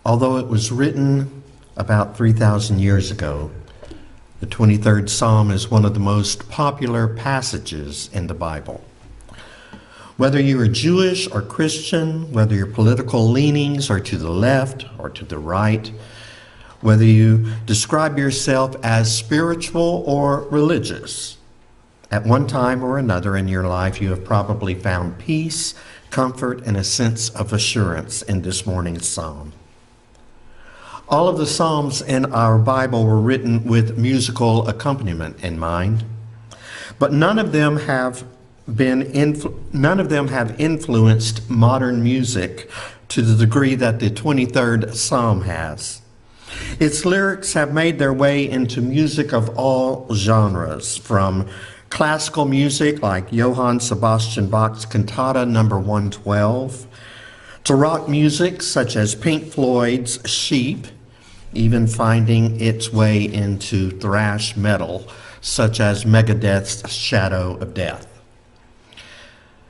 Although it was written about 3,000 years ago, the 23rd Psalm is one of the most popular passages in the Bible. Whether you are Jewish or Christian, whether your political leanings are to the left or to the right, whether you describe yourself as spiritual or religious, at one time or another in your life, you have probably found peace, comfort, and a sense of assurance in this morning's psalm. All of the psalms in our Bible were written with musical accompaniment in mind, but none of them have influenced modern music to the degree that the 23rd Psalm has. Its lyrics have made their way into music of all genres, from classical music like Johann Sebastian Bach's Cantata No. 112, to rock music such as Pink Floyd's Sheep, even finding its way into thrash metal such as Megadeth's Shadow of Death.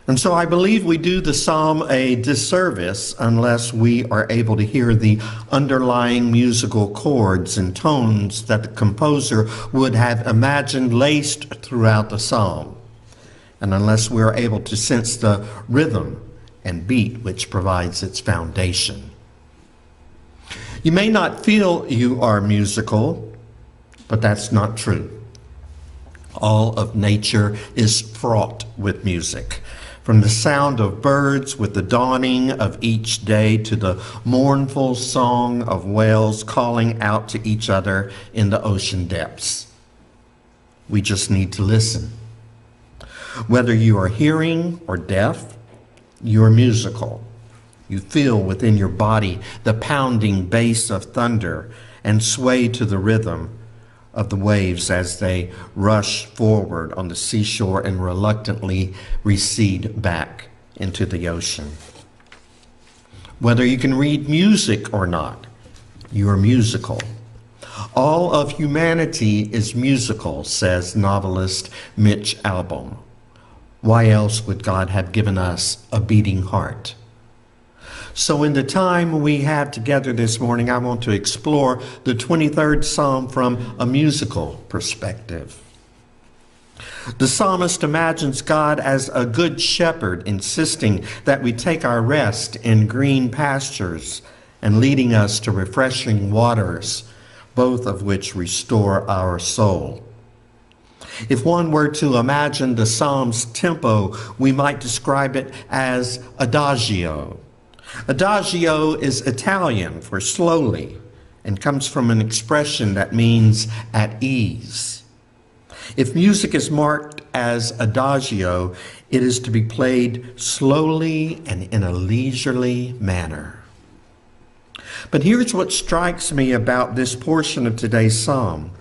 And so I believe we do the psalm a disservice unless we are able to hear the underlying musical chords and tones that the composer would have imagined laced throughout the psalm, and unless we are able to sense the rhythm and beat which provides its foundation. You may not feel you are musical, but that's not true. All of nature is fraught with music. From the sound of birds with the dawning of each day to the mournful song of whales calling out to each other in the ocean depths. We just need to listen. Whether you are hearing or deaf, you are musical. You feel within your body the pounding bass of thunder and sway to the rhythm of the waves as they rush forward on the seashore and reluctantly recede back into the ocean. Whether you can read music or not, you are musical. All of humanity is musical, says novelist Mitch Albom. Why else would God have given us a beating heart? So in the time we have together this morning, I want to explore the 23rd Psalm from a musical perspective. The psalmist imagines God as a good shepherd, insisting that we take our rest in green pastures and leading us to refreshing waters, both of which restore our soul. If one were to imagine the psalm's tempo, we might describe it as adagio. Adagio is Italian for slowly and comes from an expression that means at ease. If music is marked as adagio, it is to be played slowly and in a leisurely manner. But here's what strikes me about this portion of today's psalm.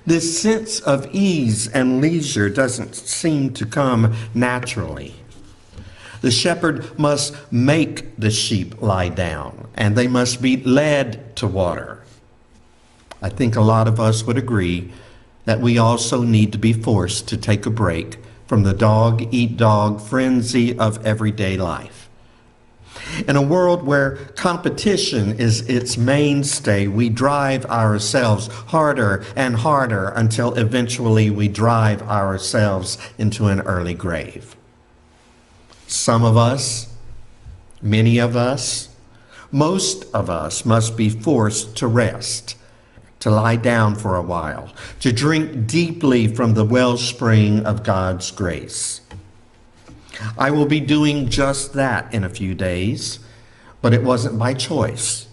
This sense of ease and leisure doesn't seem to come naturally. The shepherd must make the sheep lie down, and they must be led to water. I think a lot of us would agree that we also need to be forced to take a break from the dog-eat-dog frenzy of everyday life. In a world where competition is its mainstay, we drive ourselves harder and harder until eventually we drive ourselves into an early grave. Some of us, many of us, most of us must be forced to rest, to lie down for a while, to drink deeply from the wellspring of God's grace. I will be doing just that in a few days, but it wasn't by choice.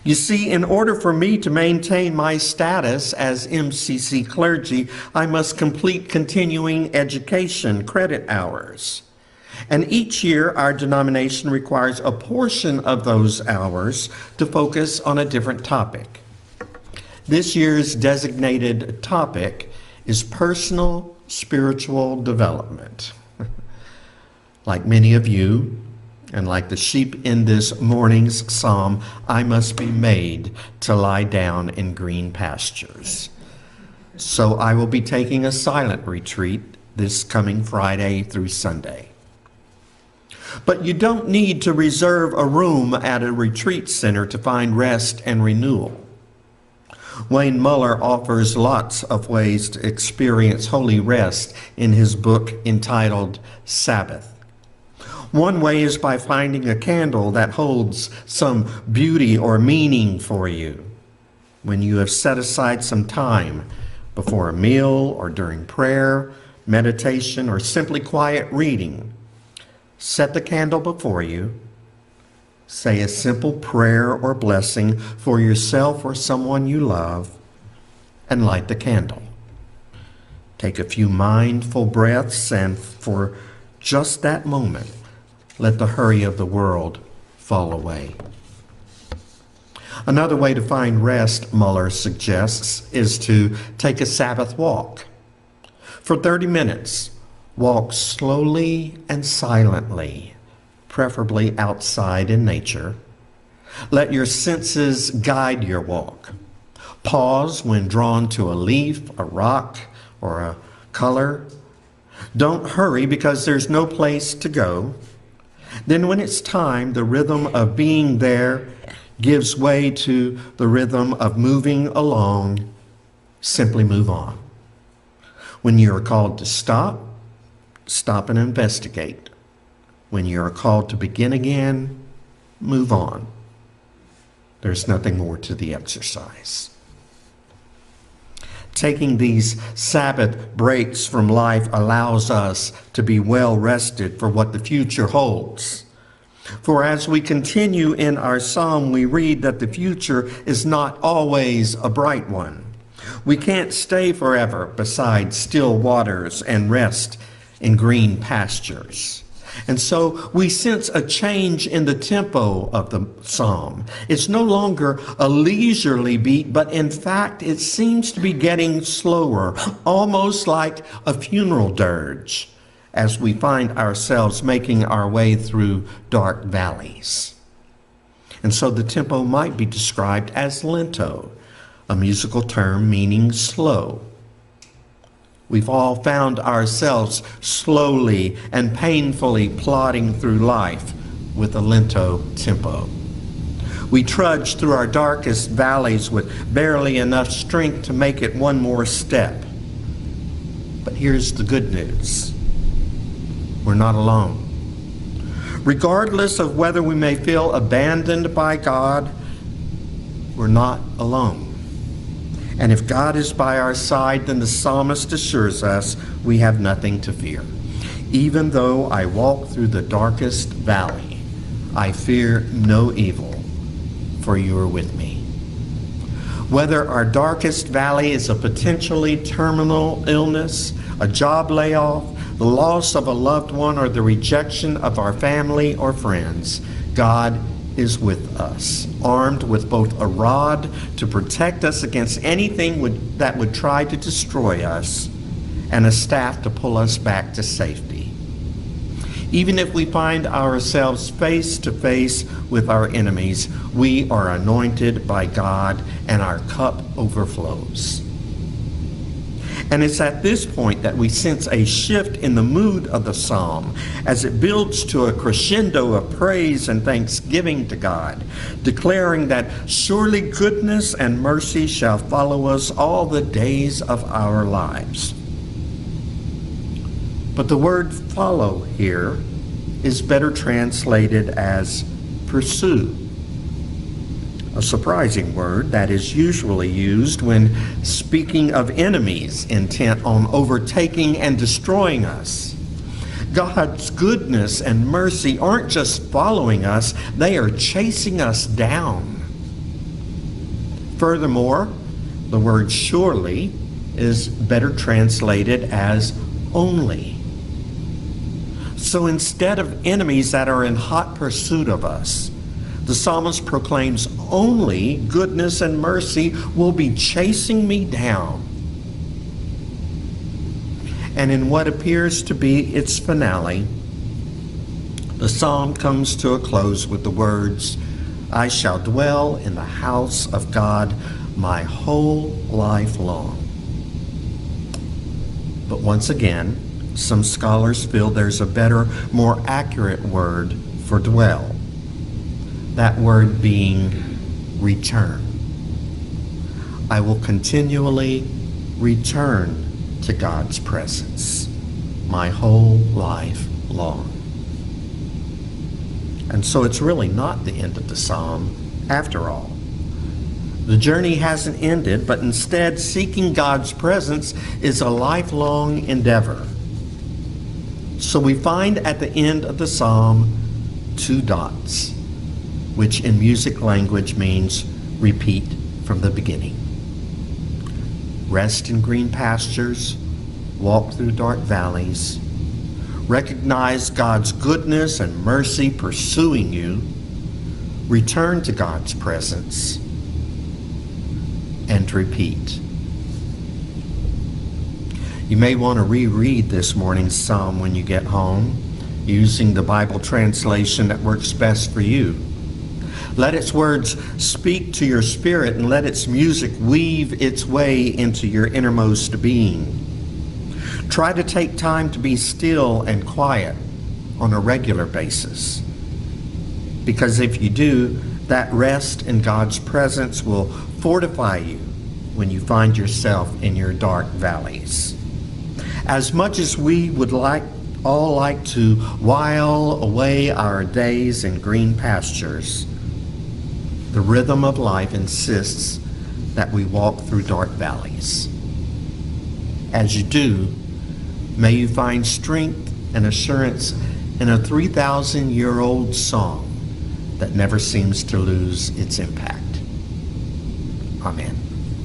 You see, in order for me to maintain my status as MCC clergy, I must complete continuing education credit hours. And each year, our denomination requires a portion of those hours to focus on a different topic. This year's designated topic is personal spiritual development. Like many of you, and like the sheep in this morning's psalm, I must be made to lie down in green pastures. So I will be taking a silent retreat this coming Friday through Sunday. But you don't need to reserve a room at a retreat center to find rest and renewal. Wayne Muller offers lots of ways to experience holy rest in his book entitled Sabbath. One way is by finding a candle that holds some beauty or meaning for you. When you have set aside some time before a meal or during prayer, meditation, or simply quiet reading, set the candle before you, say a simple prayer or blessing for yourself or someone you love, and light the candle. Take a few mindful breaths, and for just that moment, let the hurry of the world fall away. Another way to find rest, Muller suggests, is to take a Sabbath walk. For 30 minutes, walk slowly and silently, preferably outside in nature. Let your senses guide your walk. Pause when drawn to a leaf, a rock, or a color. Don't hurry because there's no place to go. Then when it's time, the rhythm of being there gives way to the rhythm of moving along. Simply move on. When you are called to stop, stop and investigate. When you are called to begin again, move on. There's nothing more to the exercise. Taking these Sabbath breaks from life allows us to be well rested for what the future holds. For as we continue in our psalm, we read that the future is not always a bright one. We can't stay forever beside still waters and rest in green pastures. And so we sense a change in the tempo of the psalm. It's no longer a leisurely beat, but in fact, it seems to be getting slower, almost like a funeral dirge, as we find ourselves making our way through dark valleys. And so the tempo might be described as lento, a musical term meaning slow. We've all found ourselves slowly and painfully plodding through life with a lento tempo. We trudge through our darkest valleys with barely enough strength to make it one more step. But here's the good news. We're not alone. Regardless of whether we may feel abandoned by God, we're not alone. And if God is by our side, then the psalmist assures us we have nothing to fear. Even though I walk through the darkest valley, I fear no evil, for you are with me. Whether our darkest valley is a potentially terminal illness, a job layoff, the loss of a loved one, or the rejection of our family or friends, God is with us, armed with both a rod to protect us against anything that would try to destroy us, and a staff to pull us back to safety. Even if we find ourselves face to face with our enemies, we are anointed by God and our cup overflows. And it's at this point that we sense a shift in the mood of the psalm as it builds to a crescendo of praise and thanksgiving to God, declaring that surely goodness and mercy shall follow us all the days of our lives. But the word follow here is better translated as pursue. A surprising word that is usually used when speaking of enemies intent on overtaking and destroying us. God's goodness and mercy aren't just following us, they are chasing us down. Furthermore, the word surely is better translated as only. So instead of enemies that are in hot pursuit of us, the psalmist proclaims only goodness and mercy will be chasing me down. And in what appears to be its finale, the psalm comes to a close with the words, I shall dwell in the house of God my whole life long. But once again, Some scholars feel there's a better, more accurate word for dwell. That word being return. I will continually return to God's presence my whole life long. And so it's really not the end of the psalm after all. The journey hasn't ended, but instead seeking God's presence is a lifelong endeavor. So we find at the end of the psalm 2 dots, which in music language means repeat from the beginning. Rest in green pastures, walk through dark valleys, recognize God's goodness and mercy pursuing you, return to God's presence, and repeat. You may want to reread this morning's psalm when you get home, using the Bible translation that works best for you. Let its words speak to your spirit and let its music weave its way into your innermost being. Try to take time to be still and quiet on a regular basis, because if you do, that rest in God's presence will fortify you when you find yourself in your dark valleys. As much as we would all like to while away our days in green pastures, the rhythm of life insists that we walk through dark valleys. As you do, may you find strength and assurance in a 3,000-year-old song that never seems to lose its impact. Amen.